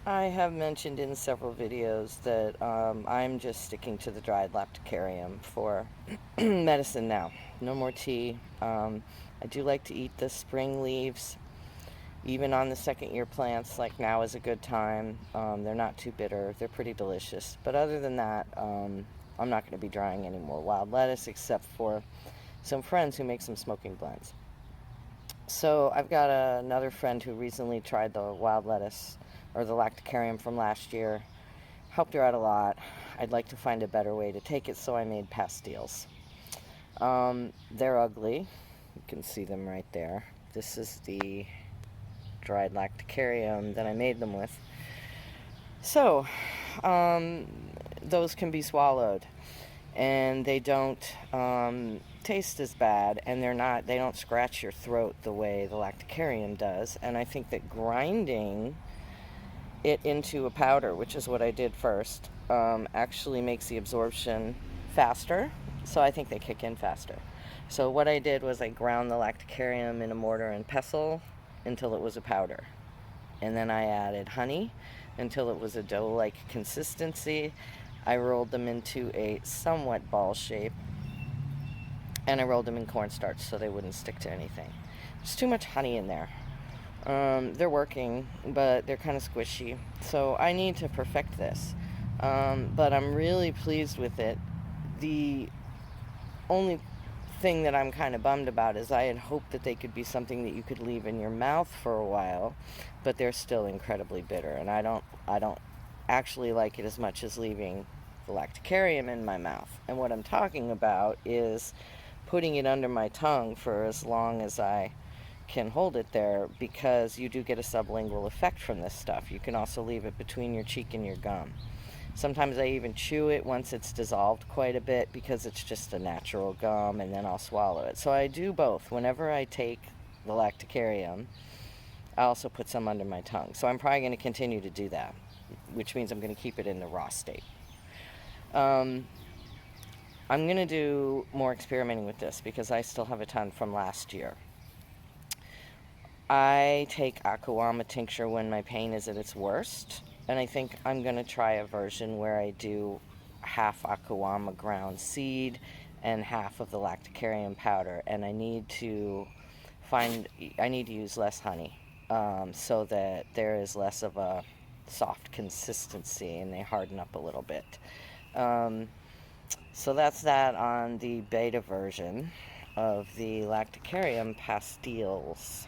I have mentioned in several videos that I'm just sticking to the dried lactucarium for medicine now. No more tea. I do like to eat the spring leaves, even on the second year plants. Like now is a good time. They're not too bitter. They're pretty delicious. But other than that, I'm not going to be drying any more wild lettuce except for some friends who make some smoking blends. So I've got another friend who recently tried the wild lettuce or the lactucarium from last year. Helped her out a lot. I'd like to find a better way to take it, so I made pastilles. They're ugly. You can see them right there. This is the dried lactucarium that I made them with. So, those can be swallowed, and they don't taste as bad, and they don't scratch your throat the way the lactucarium does. And I think that grinding it into a powder, which is what I did first, actually makes the absorption faster. So I think they kick in faster. So what I did was I ground the lactucarium in a mortar and pestle until it was a powder. And then I added honey until it was a dough-like consistency. I rolled them into a somewhat ball shape, and I rolled them in cornstarch so they wouldn't stick to anything. There's too much honey in there. They're working, but they're kind of squishy. So I need to perfect this. But I'm really pleased with it. The only thing that I'm kind of bummed about is I had hoped that they could be something that you could leave in your mouth for a while, but they're still incredibly bitter, and I don't actually like it as much as leaving the lactucarium in my mouth. And what I'm talking about is putting it under my tongue for as long as I can hold it there, because you do get a sublingual effect from this stuff. You can also leave it between your cheek and your gum. Sometimes I even chew it once it's dissolved quite a bit, because it's just a natural gum, and then I'll swallow it. So I do both. Whenever I take the lactucarium, I also put some under my tongue. So I'm probably going to continue to do that, which means I'm going to keep it in the raw state. I'm going to do more experimenting with this because I still have a ton from last year. I take akawama tincture when my pain is at its worst, and I think I'm going to try a version where I do half akawama ground seed and half of the lactucarium powder, and I need to use less honey, so that there is less of a soft consistency and they harden up a little bit. So that's that on the beta version of the lactucarium pastilles.